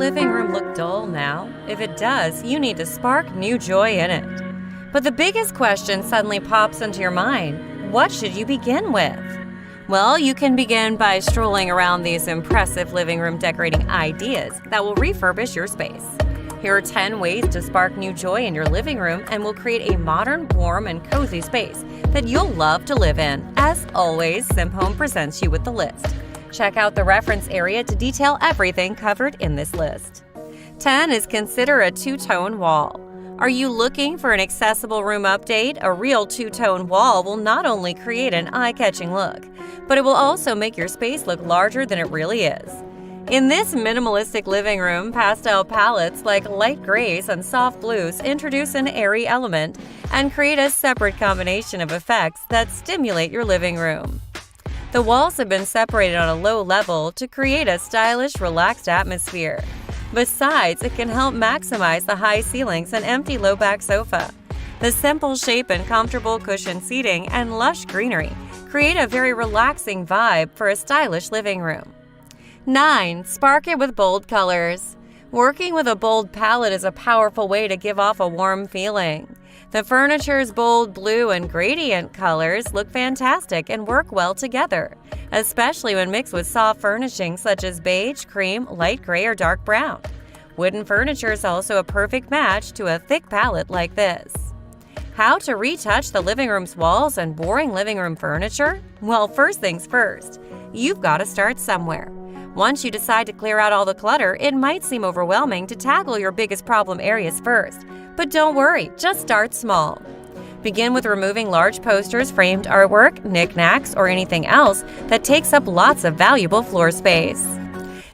living room look dull now? If it does, you need to spark new joy in it. But the biggest question suddenly pops into your mind. What should you begin with? Well, you can begin by strolling around these impressive living room decorating ideas that will refurbish your space. Here are 10 ways to spark new joy in your living room and will create a modern, warm, and cozy space that you'll love to live in. As always, SimHome presents you with the list. Check out the reference area to detail everything covered in this list. 10 is consider a two-tone wall. Are you looking for an accessible room update? A real two-tone wall will not only create an eye-catching look, but it will also make your space look larger than it really is. In this minimalistic living room, pastel palettes like light grays and soft blues introduce an airy element and create a separate combination of effects that stimulate your living room. The walls have been separated on a low level to create a stylish, relaxed atmosphere. Besides, it can help maximize the high ceilings and empty low-back sofa. The simple shape and comfortable cushioned seating and lush greenery create a very relaxing vibe for a stylish living room. 9. Spark it with bold colors. Working with a bold palette is a powerful way to give off a warm feeling. The furniture's bold blue and gradient colors look fantastic and work well together, especially when mixed with soft furnishings such as beige, cream, light gray, or dark brown. Wooden furniture is also a perfect match to a thick palette like this. How to retouch the living room's walls and boring living room furniture? Well, first things first, you've got to start somewhere. Once you decide to clear out all the clutter, it might seem overwhelming to tackle your biggest problem areas first. But don't worry, just start small. Begin with removing large posters, framed artwork, knickknacks, or anything else that takes up lots of valuable floor space.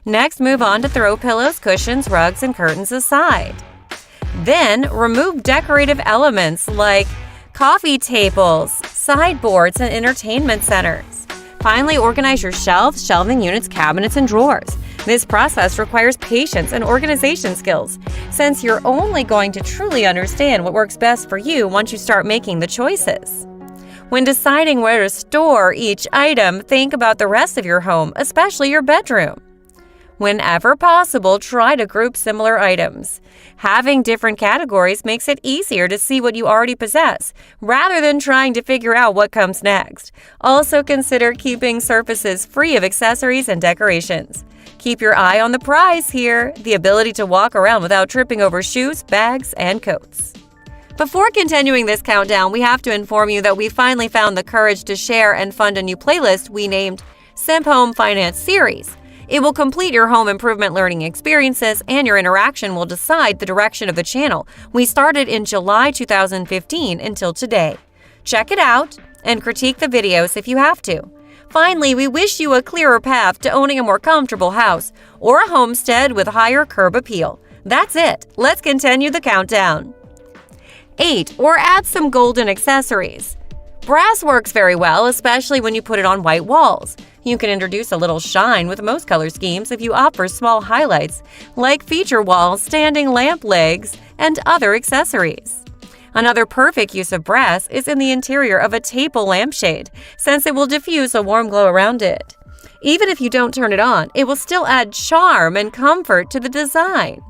Next, move on to throw pillows, cushions, rugs, and curtains aside. Then, remove decorative elements like coffee tables, sideboards, and entertainment centers. Finally, organize your shelves, shelving units, cabinets, and drawers. This process requires patience and organization skills, since you're only going to truly understand what works best for you once you start making the choices. When deciding where to store each item, think about the rest of your home, especially your bedroom. Whenever possible, try to group similar items. Having different categories makes it easier to see what you already possess, rather than trying to figure out what comes next. Also consider keeping surfaces free of accessories and decorations. Keep your eye on the prize here, the ability to walk around without tripping over shoes, bags, and coats. Before continuing this countdown, we have to inform you that we finally found the courage to share and fund a new playlist we named SimHome Finance Series. It will complete your home improvement learning experiences, and your interaction will decide the direction of the channel. We started in July 2015 until today. Check it out and critique the videos if you have to. Finally, we wish you a clearer path to owning a more comfortable house or a homestead with higher curb appeal. That's it. Let's continue the countdown. 8. Or add some golden accessories. Brass works very well, especially when you put it on white walls. You can introduce a little shine with most color schemes if you opt for small highlights like feature walls, standing lamp legs, and other accessories. Another perfect use of brass is in the interior of a table lampshade, since it will diffuse a warm glow around it. Even if you don't turn it on, it will still add charm and comfort to the design.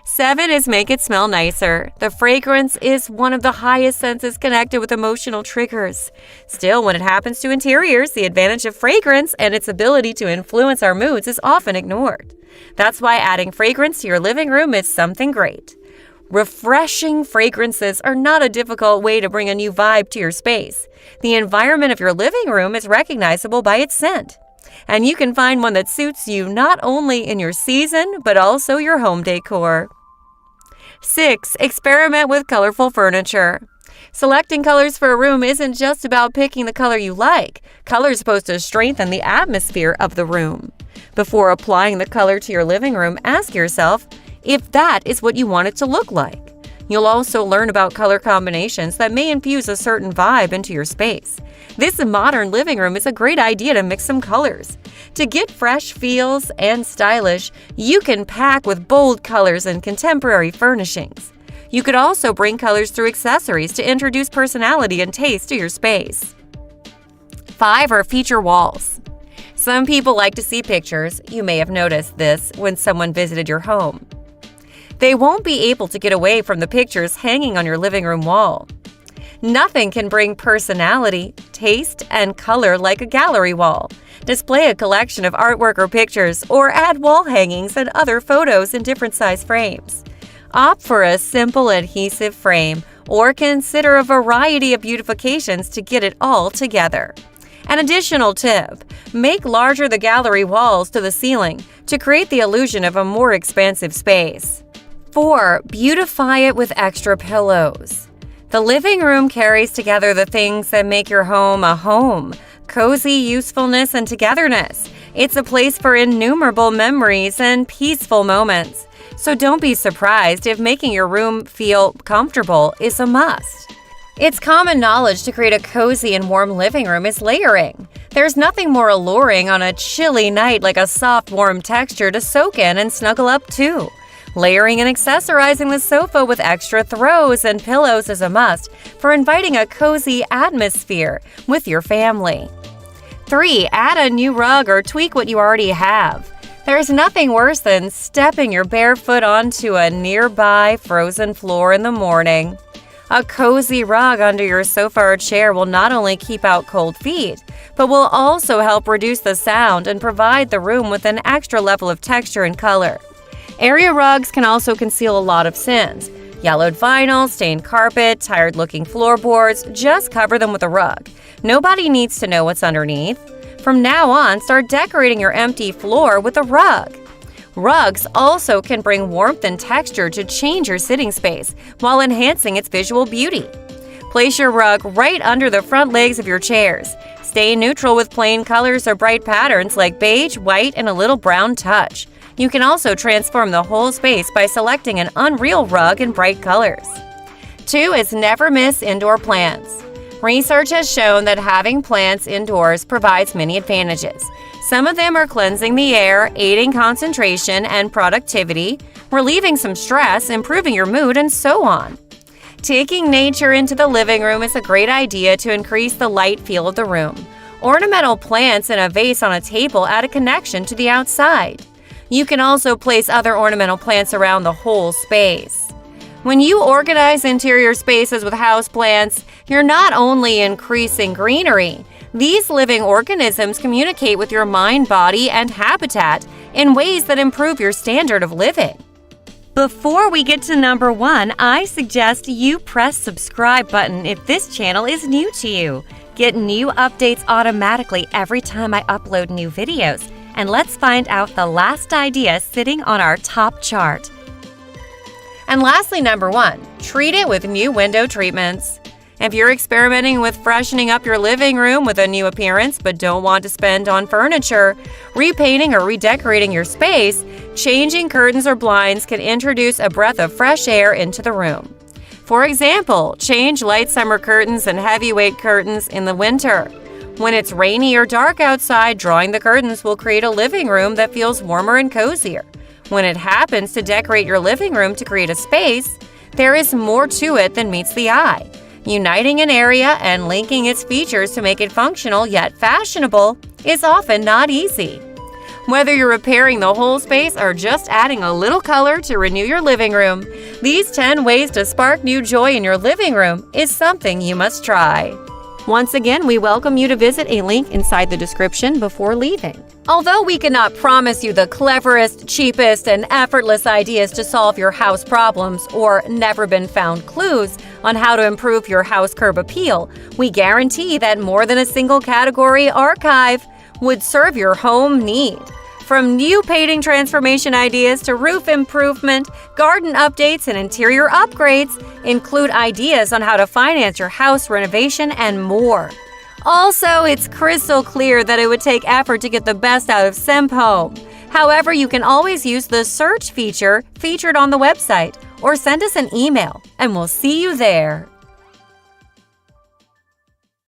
7 is make it smell nicer. The fragrance is one of the highest senses connected with emotional triggers. Still, when it happens to interiors, the advantage of fragrance and its ability to influence our moods is often ignored. That's why adding fragrance to your living room is something great. Refreshing fragrances are not a difficult way to bring a new vibe to your space. The environment of your living room is recognizable by its scent. And you can find one that suits you not only in your season, but also your home decor. 6. Experiment with colorful furniture. Selecting colors for a room isn't just about picking the color you like. Color is supposed to strengthen the atmosphere of the room. Before applying the color to your living room, ask yourself if that is what you want it to look like. You'll also learn about color combinations that may infuse a certain vibe into your space. This modern living room is a great idea to mix some colors. To get fresh feels and stylish, you can pack with bold colors and contemporary furnishings. You could also bring colors through accessories to introduce personality and taste to your space. 5 are feature walls. Some people like to see pictures. You may have noticed this when someone visited your home. They won't be able to get away from the pictures hanging on your living room wall. Nothing can bring personality, taste, and color like a gallery wall. Display a collection of artwork or pictures, or add wall hangings and other photos in different size frames. Opt for a simple adhesive frame, or consider a variety of beautifications to get it all together. An additional tip: make larger the gallery walls to the ceiling to create the illusion of a more expansive space. 4. Beautify it with extra pillows. The living room carries together the things that make your home a home: cozy usefulness and togetherness. It's a place for innumerable memories and peaceful moments. So don't be surprised if making your room feel comfortable is a must. It's common knowledge to create a cozy and warm living room is layering. There's nothing more alluring on a chilly night like a soft, warm texture to soak in and snuggle up to. Layering and accessorizing the sofa with extra throws and pillows is a must for inviting a cozy atmosphere with your family. 3. Add a new rug or tweak what you already have. There's nothing worse than stepping your bare foot onto a nearby frozen floor in the morning. A cozy rug under your sofa or chair will not only keep out cold feet, but will also help reduce the sound and provide the room with an extra level of texture and color. Area rugs can also conceal a lot of sins. Yellowed vinyl, stained carpet, tired-looking floorboards, just cover them with a rug. Nobody needs to know what's underneath. From now on, start decorating your empty floor with a rug. Rugs also can bring warmth and texture to change your sitting space while enhancing its visual beauty. Place your rug right under the front legs of your chairs. Stay neutral with plain colors or bright patterns like beige, white, and a little brown touch. You can also transform the whole space by selecting an unreal rug in bright colors. 2 is never miss indoor plants. Research has shown that having plants indoors provides many advantages. Some of them are cleansing the air, aiding concentration and productivity, relieving some stress, improving your mood, and so on. Taking nature into the living room is a great idea to increase the light feel of the room. Ornamental plants in a vase on a table add a connection to the outside. You can also place other ornamental plants around the whole space. When you organize interior spaces with houseplants, you're not only increasing greenery. These living organisms communicate with your mind, body, and habitat in ways that improve your standard of living. Before we get to number 1, I suggest you press subscribe button if this channel is new to you. Get new updates automatically every time I upload new videos. And let's find out the last idea sitting on our top chart. And lastly, number 1, treat it with new window treatments. If you're experimenting with freshening up your living room with a new appearance but don't want to spend on furniture, repainting or redecorating your space, changing curtains or blinds can introduce a breath of fresh air into the room. For example, change light summer curtains and heavyweight curtains in the winter. When it's rainy or dark outside, drawing the curtains will create a living room that feels warmer and cozier. When it happens to decorate your living room to create a space, there is more to it than meets the eye. Uniting an area and linking its features to make it functional yet fashionable is often not easy. Whether you're repairing the whole space or just adding a little color to renew your living room, these 10 ways to spark new joy in your living room is something you must try. Once again, we welcome you to visit a link inside the description before leaving. Although we cannot promise you the cleverest, cheapest, and effortless ideas to solve your house problems or never-been-found clues on how to improve your house curb appeal, we guarantee that more than a single category archive would serve your home need. From new painting transformation ideas to roof improvement, garden updates, and interior upgrades, include ideas on how to finance your house renovation and more. Also, it's crystal clear that it would take effort to get the best out of Home. However, you can always use the search feature featured on the website or send us an email, and we'll see you there.